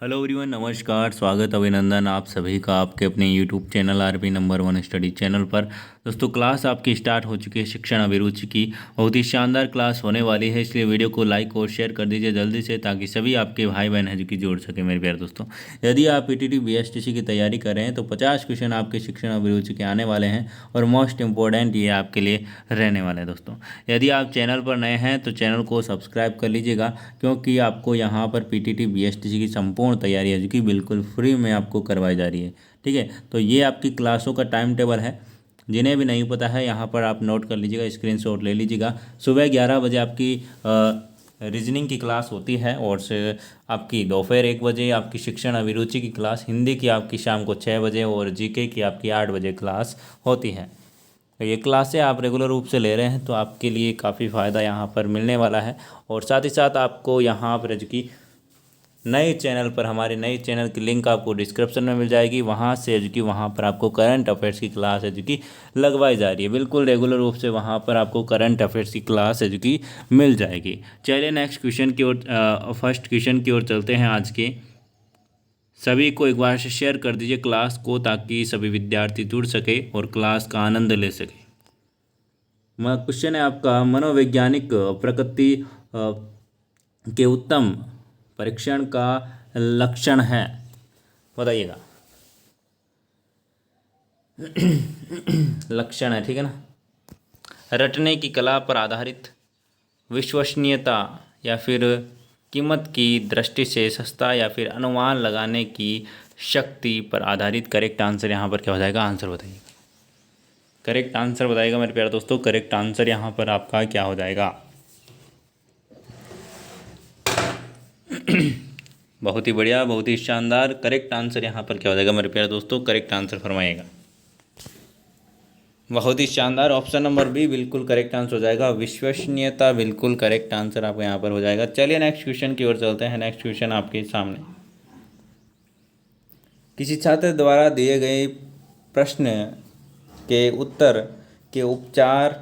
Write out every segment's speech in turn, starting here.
Hello everyone, नमस्कार, स्वागत, अभिनंदन आप सभी का आपके अपने YouTube channel RP number one study channel पर। दोस्तों, क्लास आपकी स्टार्ट हो चुकी है शिक्षण अभिरुचि की। बहुत ही शानदार क्लास होने वाली है, इसलिए वीडियो को लाइक और शेयर कर दीजिए जल्दी से, ताकि सभी आपके भाई बहन हैं जो कि जोड़ सके। मेरे प्यारे दोस्तों, यदि आप पीटीटी बीएसटीसी की तैयारी कर रहे हैं तो 50 क्वेश्चन आपके शिक्षण अभिरुचि के आने वाले हैं और मोस्ट इंपॉर्टेंट ये आपके लिए रहने वाले हैं। दोस्तों, यदि आप चैनल पर नए हैं तो चैनल को सब्सक्राइब कर लीजिएगा, क्योंकि आपको यहाँ पर पीटीटी बीएसटीसी की संपूर्ण तैयारी है जो कि बिल्कुल फ्री में आपको करवाई जा रही है। ठीक है, तो ये आपकी क्लासों का टाइम टेबल है। जिन्हें भी नहीं पता है यहाँ पर आप नोट कर लीजिएगा, स्क्रीनशॉट ले लीजिएगा। सुबह 11 बजे आपकी रीजनिंग की क्लास होती है और से आपकी दोपहर 1 बजे आपकी शिक्षण अभिरुचि की क्लास, हिंदी की आपकी शाम को 6 बजे और जीके की आपकी 8 बजे क्लास होती है। तो ये क्लासें आप रेगुलर रूप से ले रहे हैं तो आपके लिए काफ़ी फ़ायदा यहाँ पर मिलने वाला है। और साथ ही साथ आपको यहाँ पर जो कि नए चैनल पर, हमारे नए चैनल की लिंक आपको डिस्क्रिप्शन में मिल जाएगी, वहाँ से जो कि वहाँ पर आपको करंट अफेयर्स की क्लास है जो कि लगवाई जा रही है। बिल्कुल रेगुलर रूप से वहाँ पर आपको करंट अफेयर्स की क्लास है जो कि मिल जाएगी। चलिए नेक्स्ट क्वेश्चन की ओर, फर्स्ट क्वेश्चन की ओर चलते हैं आज के। सभी को एक बार से शेयर कर दीजिए क्लास को, ताकि सभी विद्यार्थी जुड़ सके और क्लास का आनंद ले सके। क्वेश्चन है आपका, मनोवैज्ञानिक प्रकृति के उत्तम परीक्षण का लक्षण है, बताइएगा। लक्षण है, ठीक है ना। रटने की कला पर आधारित, विश्वसनीयता या फिर कीमत की दृष्टि से सस्ता, या फिर अनुमान लगाने की शक्ति पर आधारित। करेक्ट आंसर यहाँ पर क्या हो जाएगा, आंसर बताइएगा। करेक्ट आंसर बताइएगा मेरे प्यारे दोस्तों। करेक्ट आंसर यहाँ पर आपका क्या हो जाएगा। बहुत ही बढ़िया, बहुत ही शानदार। करेक्ट आंसर यहाँ पर क्या हो जाएगा मेरे प्यारे दोस्तों, करेक्ट आंसर फरमाइएगा। बहुत ही शानदार, ऑप्शन नंबर बी बिल्कुल करेक्ट आंसर हो जाएगा। विश्वसनीयता बिल्कुल करेक्ट आंसर आपका यहाँ पर हो जाएगा। चलिए नेक्स्ट क्वेश्चन की ओर चलते हैं। नेक्स्ट क्वेश्चन आपके सामने, किसी छात्र द्वारा दिए गए प्रश्न के उत्तर के उपचार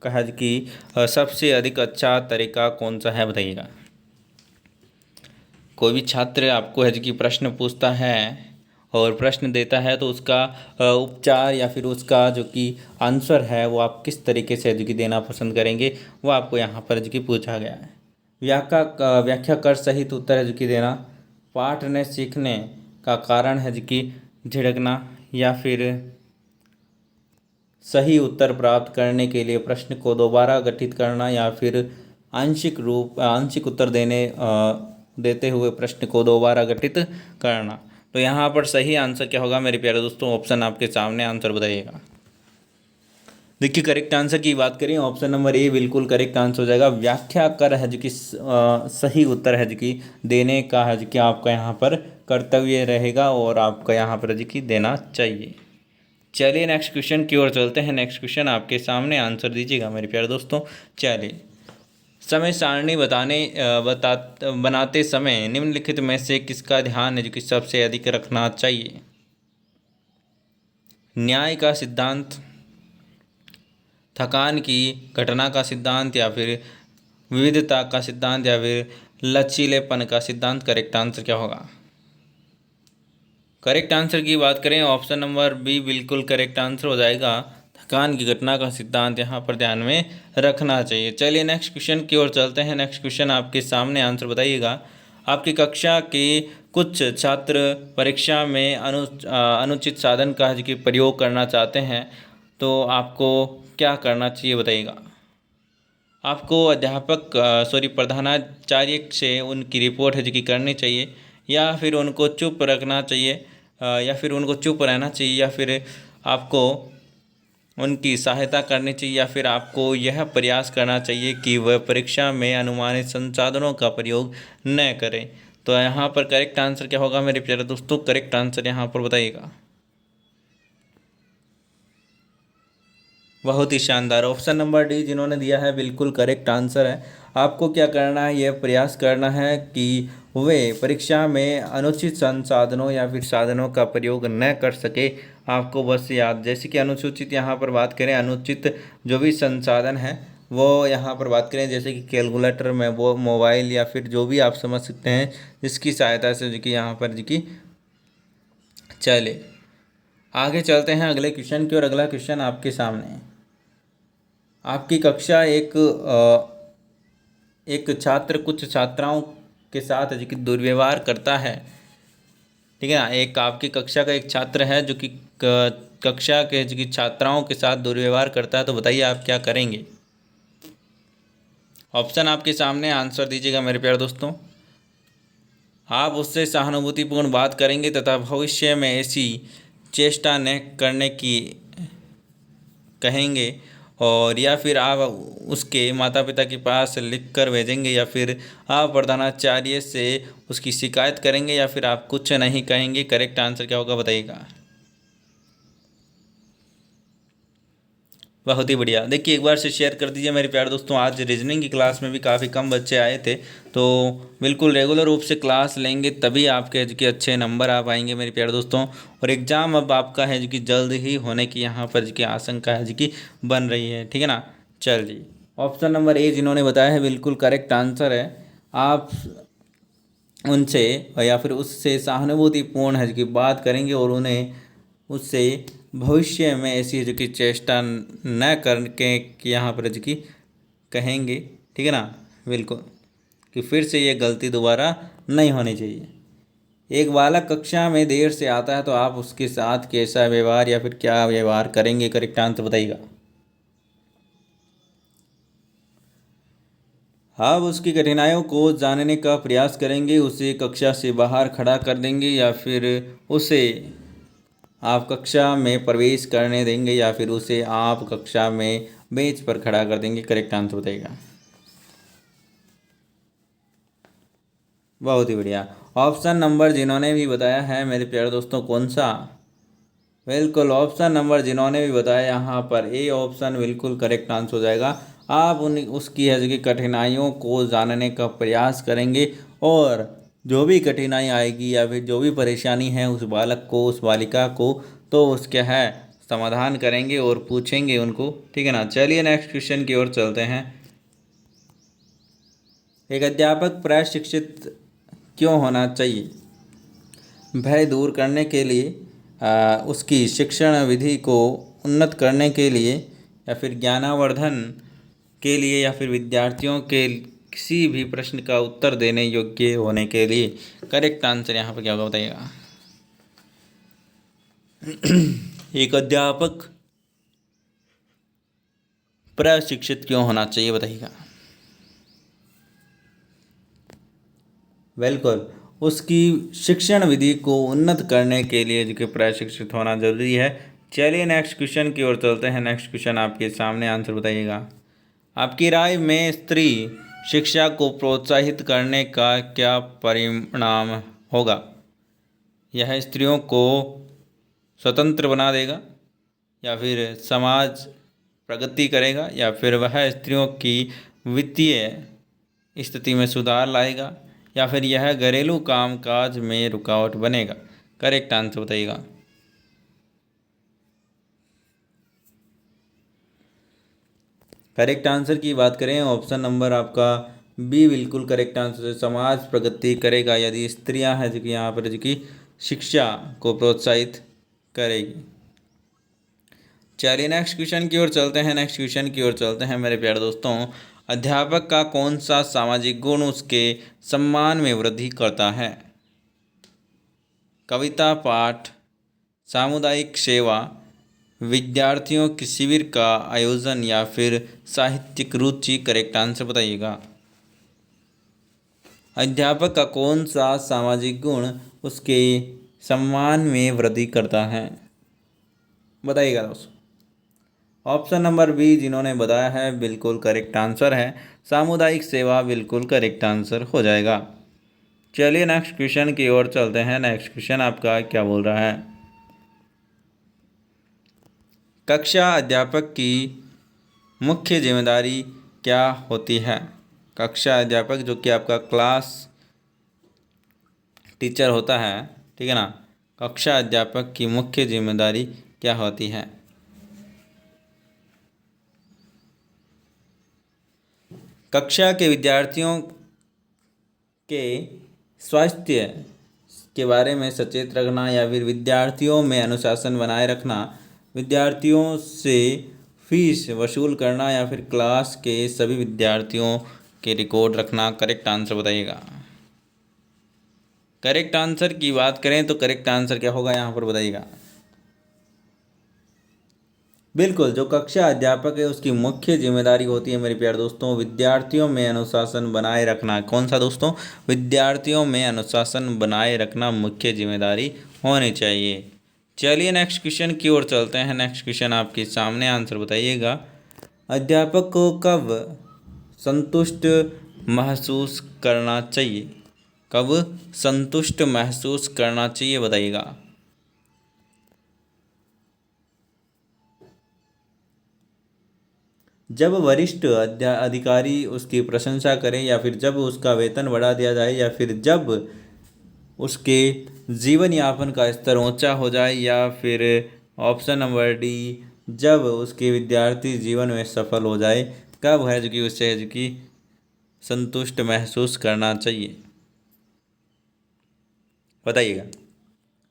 का कि सबसे अधिक अच्छा तरीका कौन सा है, बताइएगा। कोई भी छात्र आपको है कि प्रश्न पूछता है और प्रश्न देता है, तो उसका उपचार या फिर उसका जो कि आंसर है वो आप किस तरीके से जो कि देना पसंद करेंगे, वो आपको यहाँ पर जो कि पूछा गया है। व्याख्या कर सहित उत्तर है जो कि देना। पाठ ने सीखने का कारण है जो कि झिड़कना, या फिर सही उत्तर प्राप्त करने के लिए प्रश्न को दोबारा गठित करना, या फिर आंशिक उत्तर देते हुए प्रश्न को दोबारा गठित करना। तो यहाँ पर सही आंसर क्या होगा मेरे प्यारे दोस्तों, ऑप्शन आपके सामने, आंसर बताइएगा। देखिए, करेक्ट आंसर की बात करें, ऑप्शन नंबर ए बिल्कुल करेक्ट आंसर हो जाएगा। व्याख्या कर है जो कि सही उत्तर है जो कि देने का है जो कि आपका यहाँ पर कर्तव्य रहेगा और आपका यहाँ पर जो कि देना चाहिए। चलिए नेक्स्ट क्वेश्चन की ओर चलते हैं। नेक्स्ट क्वेश्चन आपके सामने, आंसर दीजिएगा मेरे प्यारे दोस्तों। चलिए, समय सारणी बनाते समय निम्नलिखित में से किसका ध्यान है जो कि सबसे अधिक रखना चाहिए। न्याय का सिद्धांत, थकान की घटना का सिद्धांत, या फिर विविधता का सिद्धांत, या फिर लचीलेपन का सिद्धांत। करेक्ट आंसर क्या होगा। करेक्ट आंसर की बात करें, ऑप्शन नंबर बी बिल्कुल करेक्ट आंसर हो जाएगा। थकान की घटना का सिद्धांत यहाँ पर ध्यान में रखना चाहिए। चलिए नेक्स्ट क्वेश्चन की ओर चलते हैं। नेक्स्ट क्वेश्चन आपके सामने, आंसर बताइएगा। आपकी कक्षा के कुछ छात्र परीक्षा में अनुचित साधन का जो कि प्रयोग करना चाहते हैं, तो आपको क्या करना चाहिए, बताइएगा। आपको प्रधानाचार्य से उनकी रिपोर्ट है जो कि करनी चाहिए, या फिर उनको चुप रखना चाहिए, या फिर उनको चुप रहना चाहिए, या फिर आपको उनकी सहायता करनी चाहिए, या फिर आपको यह प्रयास करना चाहिए कि वह परीक्षा में अनुमानित संसाधनों का प्रयोग न करें। तो यहाँ पर करेक्ट आंसर क्या होगा मेरे प्यारे दोस्तों, करेक्ट आंसर यहाँ पर बताइएगा। बहुत ही शानदार, ऑप्शन नंबर डी जिन्होंने दिया है बिल्कुल करेक्ट आंसर है। आपको क्या करना है, यह प्रयास करना है कि वे परीक्षा में अनुचित संसाधनों या फिर साधनों का प्रयोग न कर सके। आपको बस याद, जैसे कि अनुसूचित यहाँ पर बात करें, अनुचित जो भी संसाधन है वो यहाँ पर बात करें, जैसे कि कैलकुलेटर में वो मोबाइल या फिर जो भी आप समझ सकते हैं जिसकी सहायता से जो कि यहाँ पर जो कि चले। आगे चलते हैं अगले क्वेश्चन की, और अगला क्वेश्चन आपके सामने है। आपकी कक्षा एक छात्र कुछ छात्राओं के साथ जो कि दुर्व्यवहार करता है, ठीक है ना। एक आपकी कक्षा का एक छात्र है जो कि कक्षा के जो कि छात्राओं के साथ दुर्व्यवहार करता है, तो बताइए आप क्या करेंगे। ऑप्शन आपके सामने, आंसर दीजिएगा मेरे प्यारे दोस्तों। आप उससे सहानुभूतिपूर्ण बात करेंगे तथा भविष्य में ऐसी चेष्टा न करने की कहेंगे, और या फिर आप उसके माता पिता के पास लिख कर भेजेंगे, या फिर आप प्रधानाचार्य से उसकी शिकायत करेंगे, या फिर आप कुछ नहीं कहेंगे। करेक्ट आंसर क्या होगा बताइएगा। बहुत ही बढ़िया। देखिए एक बार से शेयर कर दीजिए मेरे प्यारे दोस्तों। आज रीजनिंग की क्लास में भी काफ़ी कम बच्चे आए थे, तो बिल्कुल रेगुलर रूप से क्लास लेंगे तभी आपके जो कि अच्छे नंबर आ पाएंगे मेरे प्यारे दोस्तों। और एग्ज़ाम अब आपका है जो कि जल्द ही होने की यहाँ पर जो कि आशंका है जो कि बन रही है, ठीक है ना। चलिए, ऑप्शन नंबर ए जिन्होंने बताया है बिल्कुल करेक्ट आंसर है। आप उनसे या फिर उससे सहानुभूतिपूर्ण है जो कि बात करेंगे, और उन्हें उससे भविष्य में ऐसी जो कि चेष्टा न करके कि यहाँ पर जो कि कहेंगे, ठीक है ना, बिल्कुल, कि फिर से ये गलती दोबारा नहीं होनी चाहिए। एक बालक कक्षा में देर से आता है तो आप उसके साथ कैसा व्यवहार या फिर क्या व्यवहार करेंगे। करेक्ट आंसर बताइएगा। आप उसकी कठिनाइयों को जानने का प्रयास करेंगे, उसे कक्षा से बाहर खड़ा कर देंगे, या फिर उसे आप कक्षा में प्रवेश करने देंगे, या फिर उसे आप कक्षा में बेंच पर खड़ा कर देंगे। करेक्ट आंसर बताइएगा। बहुत ही बढ़िया। ऑप्शन नंबर जिन्होंने भी बताया है मेरे प्यारे दोस्तों, कौन सा, बिल्कुल ऑप्शन नंबर जिन्होंने भी बताया यहाँ पर ए ऑप्शन बिल्कुल करेक्ट आंसर हो जाएगा। आप उन उसकी है जो कि कठिनाइयों को जानने का प्रयास करेंगे, और जो भी कठिनाई आएगी या फिर जो भी परेशानी है उस बालक को, उस बालिका को, तो उसके है समाधान करेंगे और पूछेंगे उनको, ठीक है ना। चलिए नेक्स्ट क्वेश्चन की ओर चलते हैं। एक अध्यापक प्रशिक्षित क्यों होना चाहिए। भय दूर करने के लिए, उसकी शिक्षण विधि को उन्नत करने के लिए, या फिर ज्ञानावर्धन के लिए, या फिर विद्यार्थियों के किसी भी प्रश्न का उत्तर देने योग्य होने के लिए। करेक्ट आंसर यहाँ पर क्या होगा बताइएगा। एक अध्यापक प्रशिक्षित क्यों होना चाहिए बताइएगा। बिल्कुल, उसकी शिक्षण विधि को उन्नत करने के लिए जो कि प्रशिक्षित होना जरूरी है। चलिए नेक्स्ट क्वेश्चन की ओर चलते हैं। नेक्स्ट क्वेश्चन आपके सामने, आंसर बताइएगा। आपकी राय में स्त्री शिक्षा को प्रोत्साहित करने का क्या परिणाम होगा। यह स्त्रियों को स्वतंत्र बना देगा, या फिर समाज प्रगति करेगा, या फिर वह स्त्रियों की वित्तीय स्थिति में सुधार लाएगा, या फिर यह घरेलू कामकाज में रुकावट बनेगा। करेक्ट आंसर बताइएगा। करेक्ट आंसर की बात करें, ऑप्शन नंबर आपका बी बिल्कुल करेक्ट आंसर है। समाज प्रगति करेगा यदि स्त्रियां हैं जो कि यहाँ पर जो कि शिक्षा को प्रोत्साहित करेगी। चलिए नेक्स्ट क्वेश्चन की ओर चलते हैं। नेक्स्ट क्वेश्चन की ओर चलते हैं मेरे प्यारे दोस्तों। अध्यापक का कौन सा सामाजिक गुण उसके सम्मान में वृद्धि करता है। कविता पाठ, सामुदायिक सेवा, विद्यार्थियों के शिविर का आयोजन, या फिर साहित्यिक रुचि। करेक्ट आंसर बताइएगा। अध्यापक का कौन सा सामाजिक गुण उसके सम्मान में वृद्धि करता है बताइएगा दोस्तों। ऑप्शन नंबर बी जिन्होंने बताया है बिल्कुल करेक्ट आंसर है। सामुदायिक सेवा बिल्कुल करेक्ट आंसर हो जाएगा। चलिए नेक्स्ट क्वेश्चन की ओर चलते हैं। नेक्स्ट क्वेश्चन आपका क्या बोल रहा है। कक्षा अध्यापक की मुख्य जिम्मेदारी क्या होती है। कक्षा अध्यापक जो कि आपका क्लास टीचर होता है, ठीक है ना। कक्षा अध्यापक की मुख्य जिम्मेदारी क्या होती है। कक्षा के विद्यार्थियों के स्वास्थ्य के बारे में सचेत रखना या फिर विद्यार्थियों में अनुशासन बनाए रखना, विद्यार्थियों से फीस वसूल करना या फिर क्लास के सभी विद्यार्थियों के रिकॉर्ड रखना। करेक्ट आंसर बताइएगा। करेक्ट आंसर की बात करें तो करेक्ट आंसर क्या होगा यहाँ पर बताइएगा। बिल्कुल, जो कक्षा अध्यापक है उसकी मुख्य जिम्मेदारी होती है मेरे प्यारे दोस्तों, विद्यार्थियों में अनुशासन बनाए रखना। कौन सा दोस्तों? विद्यार्थियों में अनुशासन बनाए रखना मुख्य जिम्मेदारी होनी चाहिए। चलिए नेक्स्ट क्वेश्चन की ओर चलते हैं। नेक्स्ट क्वेश्चन आपके सामने, आंसर बताइएगा। अध्यापक को कब संतुष्ट महसूस करना चाहिए? कब संतुष्ट महसूस करना चाहिए बताइएगा। जब वरिष्ठ अधिकारी उसकी प्रशंसा करें, या फिर जब उसका वेतन बढ़ा दिया जाए, या फिर जब उसके जीवन यापन का स्तर ऊंचा हो जाए, या फिर ऑप्शन नंबर डी, जब उसके विद्यार्थी जीवन में सफल हो जाए। कब है जो कि उससे जो कि संतुष्ट महसूस करना चाहिए बताइएगा।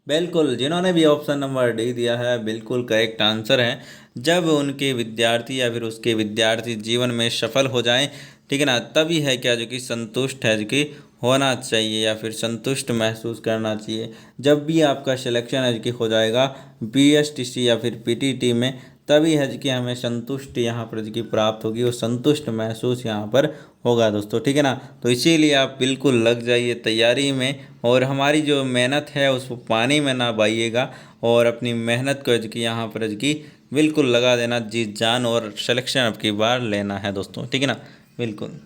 बिल्कुल, जिन्होंने भी ऑप्शन नंबर डी दिया है बिल्कुल करेक्ट आंसर है। जब उनके विद्यार्थी या फिर उसके विद्यार्थी जीवन में सफल हो जाएं, ठीक है ना, तभी है क्या जो कि संतुष्ट है जो कि होना चाहिए या फिर संतुष्ट महसूस करना चाहिए। जब भी आपका सिलेक्शन है जो कि हो जाएगा बीएसटीसी या फिर पीटीटी में, तभी है जो कि हमें संतुष्ट यहाँ पर जो कि प्राप्त होगी और संतुष्ट महसूस यहाँ पर होगा दोस्तों, ठीक है ना। तो इसीलिए आप बिल्कुल लग जाइए तैयारी में, और हमारी जो मेहनत है उसको पानी में ना बाइएगा, और अपनी मेहनत को जो कि यहाँ पर जो कि बिल्कुल लगा देना जी जान, और सिलेक्शन अब की बार लेना है दोस्तों, ठीक है ना। बिल्कुल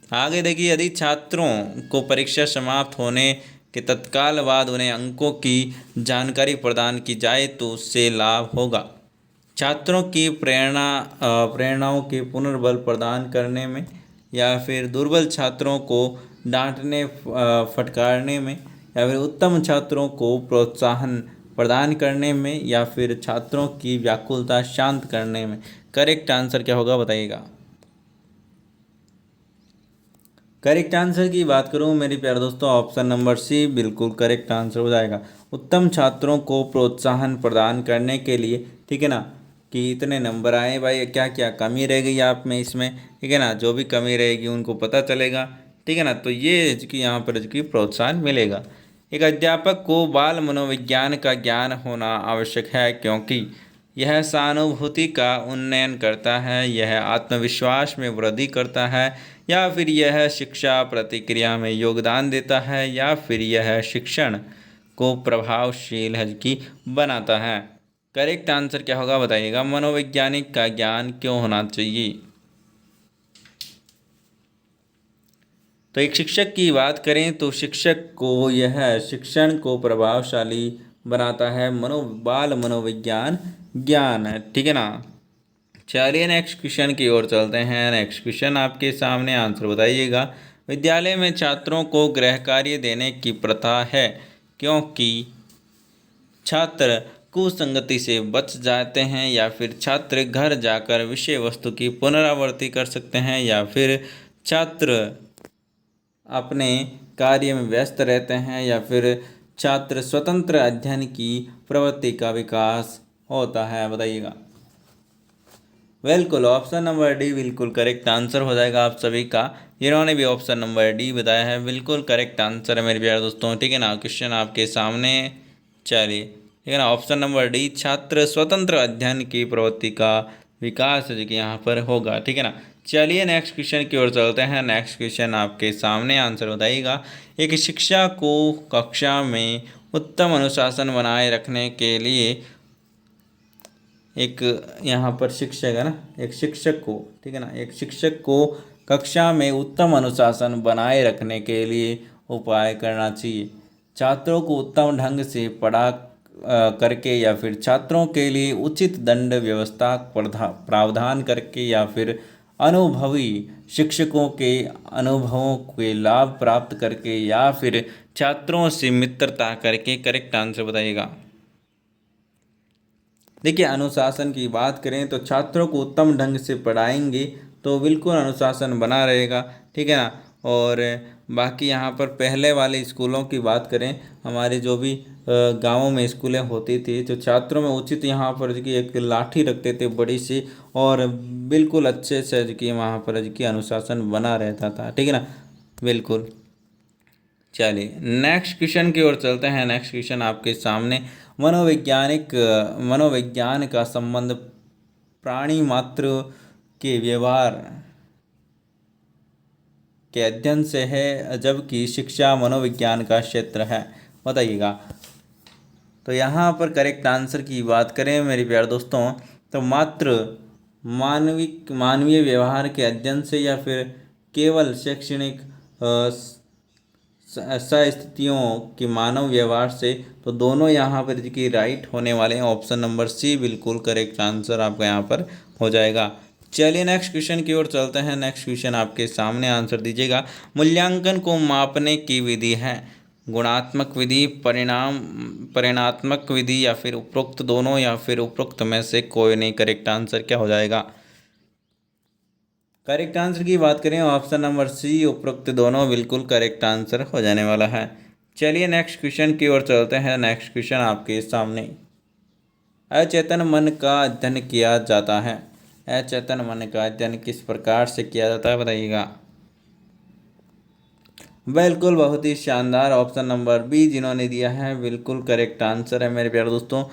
आगे देखिए, यदि छात्रों को परीक्षा समाप्त होने के तत्काल बाद उन्हें अंकों की जानकारी प्रदान की जाए तो उससे लाभ होगा। छात्रों की प्रेरणाओं के पुनर्बल प्रदान करने में, या फिर दुर्बल छात्रों को डांटने फटकारने में, या फिर उत्तम छात्रों को प्रोत्साहन प्रदान करने में, या फिर छात्रों की व्याकुलता शांत करने में। करेक्ट आंसर क्या होगा बताइएगा। करेक्ट आंसर की बात करूं मेरे प्यारे दोस्तों, ऑप्शन नंबर सी बिल्कुल करेक्ट आंसर हो जाएगा। उत्तम छात्रों को प्रोत्साहन प्रदान करने के लिए, ठीक है ना, कि इतने नंबर आए भाई, क्या क्या कमी रह गई आप में इसमें, ठीक है ना, जो भी कमी रहेगी उनको पता चलेगा, ठीक है ना। तो ये कि यहाँ पर कि प्रोत्साहन मिलेगा। एक अध्यापक को बाल मनोविज्ञान का ज्ञान होना आवश्यक है, क्योंकि यह सहानुभूति का उन्नयन करता है, यह आत्मविश्वास में वृद्धि करता है, या फिर यह शिक्षा प्रतिक्रिया में योगदान देता है, या फिर यह शिक्षण को प्रभावशील है कि बनाता है। करेक्ट आंसर क्या होगा बताइएगा। मनोवैज्ञानिक का ज्ञान क्यों होना चाहिए? तो एक शिक्षक की बात करें तो शिक्षक को यह शिक्षण को प्रभावशाली बनाता है, बाल मनोविज्ञान ज्ञान है, ठीक है ना। चलिए नेक्स्ट क्वेश्चन की ओर चलते हैं। नेक्स्ट क्वेश्चन आपके सामने, आंसर बताइएगा। विद्यालय में छात्रों को गृह कार्य देने की प्रथा है, क्योंकि छात्र कुसंगति से बच जाते हैं, या फिर छात्र घर जाकर विषय वस्तु की पुनरावृत्ति कर सकते हैं, या फिर छात्र अपने कार्य में व्यस्त रहते हैं, या फिर छात्र स्वतंत्र अध्ययन की प्रवृत्ति का विकास होता है बताइएगा। बिल्कुल, ऑप्शन नंबर डी बिल्कुल करेक्ट आंसर हो जाएगा आप सभी का। जिन्होंने भी ऑप्शन नंबर डी बताया है बिल्कुल करेक्ट आंसर है मेरे प्यारे दोस्तों, ठीक है ना। क्वेश्चन आपके सामने, चलिए, ठीक है ना, ऑप्शन नंबर डी, छात्र स्वतंत्र अध्ययन की प्रवृत्ति का विकास जो कि यहाँ पर होगा, ठीक है ना। चलिए नेक्स्ट क्वेश्चन की ओर चलते हैं। नेक्स्ट क्वेश्चन आपके सामने, आंसर बताइएगा। एक शिक्षा को कक्षा में उत्तम अनुशासन बनाए रखने के लिए एक यहाँ पर शिक्षक है ना, एक शिक्षक को, ठीक है ना, एक शिक्षक को कक्षा में उत्तम अनुशासन बनाए रखने के लिए उपाय करना चाहिए। छात्रों को उत्तम ढंग से पढ़ा करके, या फिर छात्रों के लिए उचित दंड व्यवस्था प्रावधान करके, या फिर अनुभवी शिक्षकों के अनुभवों के लाभ प्राप्त करके, या फिर छात्रों से मित्रता करके। करेक्ट आंसर बताइएगा। देखिए, अनुशासन की बात करें तो छात्रों को उत्तम ढंग से पढ़ाएंगे तो बिल्कुल अनुशासन बना रहेगा, ठीक है ना। और बाकी यहाँ पर पहले वाले स्कूलों की बात करें, हमारे जो भी गांवों में स्कूलें होती थी, तो छात्रों में उचित यहाँ पर जो कि एक लाठी रखते थे बड़ी सी, और बिल्कुल अच्छे से जो कि वहाँ पर जो कि अनुशासन बना रहता था, ठीक है ना। बिल्कुल। चलिए नेक्स्ट क्वेश्चन की ओर चलते हैं। नेक्स्ट क्वेश्चन आपके सामने, मनोविज्ञान का संबंध प्राणी मात्र के व्यवहार के अध्ययन से है, जबकि शिक्षा मनोविज्ञान का क्षेत्र है। बताइएगा। तो यहाँ पर करेक्ट आंसर की बात करें मेरे प्यारे दोस्तों, तो मात्र मानवीय व्यवहार के अध्ययन से, या फिर केवल शैक्षणिक स्थितियों के मानव व्यवहार से, तो दोनों यहाँ पर की राइट होने वाले हैं। ऑप्शन नंबर सी बिल्कुल करेक्ट आंसर आपका यहाँ पर हो जाएगा। चलिए नेक्स्ट क्वेश्चन की ओर चलते हैं। नेक्स्ट क्वेश्चन आपके सामने, आंसर दीजिएगा। मूल्यांकन को मापने की विधि है गुणात्मक विधि, परिणात्मक विधि, या फिर उपरोक्त दोनों, या फिर उपरोक्त में से कोई नहीं। करेक्ट आंसर क्या हो जाएगा? करेक्ट आंसर की बात करें, ऑप्शन नंबर सी उपरोक्त दोनों बिल्कुल करेक्ट आंसर हो जाने वाला है। चलिए नेक्स्ट क्वेश्चन की ओर चलते हैं। नेक्स्ट क्वेश्चन आपके सामने, अचेतन मन का अध्ययन किया जाता है। अचेतन मन का अध्ययन किस प्रकार से किया जाता है? बताइएगा। बिल्कुल बहुत ही शानदार, ऑप्शन नंबर बी जिन्होंने दिया है बिल्कुल करेक्ट आंसर है मेरे प्यारे दोस्तों।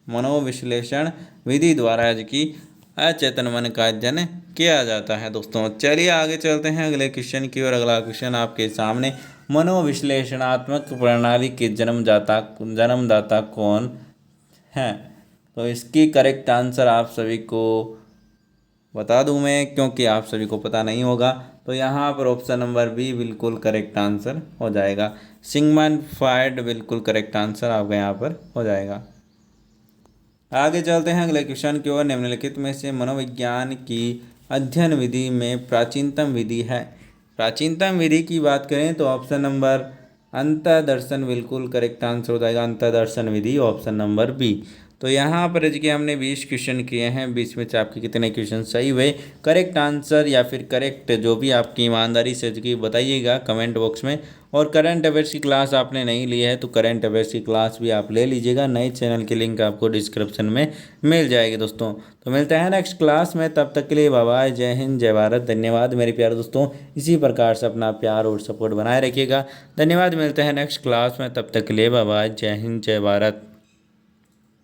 मनोविश्लेषण विधि द्वारा जो कि अचेतन मन का अध्ययन किया जाता है दोस्तों। चलिए आगे चलते हैं अगले क्वेश्चन की ओर। अगला क्वेश्चन आपके सामने, मनोविश्लेषणात्मक प्रणाली के जन्मदाता कौन है? तो इसकी करेक्ट आंसर आप सभी को बता दूं मैं, क्योंकि आप सभी को पता नहीं होगा। तो यहाँ पर ऑप्शन नंबर बी बिल्कुल करेक्ट आंसर हो जाएगा। सिगमंड फ्रॉइड बिल्कुल करेक्ट आंसर आपका यहाँ पर हो जाएगा। आगे चलते हैं अगले क्वेश्चन की ओर। निम्नलिखित में से मनोविज्ञान की अध्ययन विधि में प्राचीनतम विधि है। प्राचीनतम विधि की बात करें तो ऑप्शन नंबर अंतःदर्शन बिल्कुल करेक्ट आंसर हो जाएगा। अंतःदर्शन विधि ऑप्शन नंबर बी। तो यहाँ पर जी हमने 20 क्वेश्चन किए हैं, 20 में से आपके कितने क्वेश्चन सही हुए? करेक्ट आंसर या फिर करेक्ट जो भी आपकी ईमानदारी से जी बताइएगा कमेंट बॉक्स में। और करंट अफेयर्स की क्लास आपने नहीं ली है तो करंट अफेयर्स की क्लास भी आप ले लीजिएगा। नए चैनल की लिंक आपको डिस्क्रिप्शन में मिल जाएगी दोस्तों। तो मिलते हैं नेक्स्ट क्लास में, तब तक के लिए बाय बाय। जय हिंद, जय भारत। धन्यवाद मेरे प्यारे दोस्तों। इसी प्रकार से अपना प्यार और सपोर्ट बनाए रखिएगा। धन्यवाद। मिलते हैं नेक्स्ट क्लास में, तब तक के लिए बाय बाय। जय हिंद, जय भारत।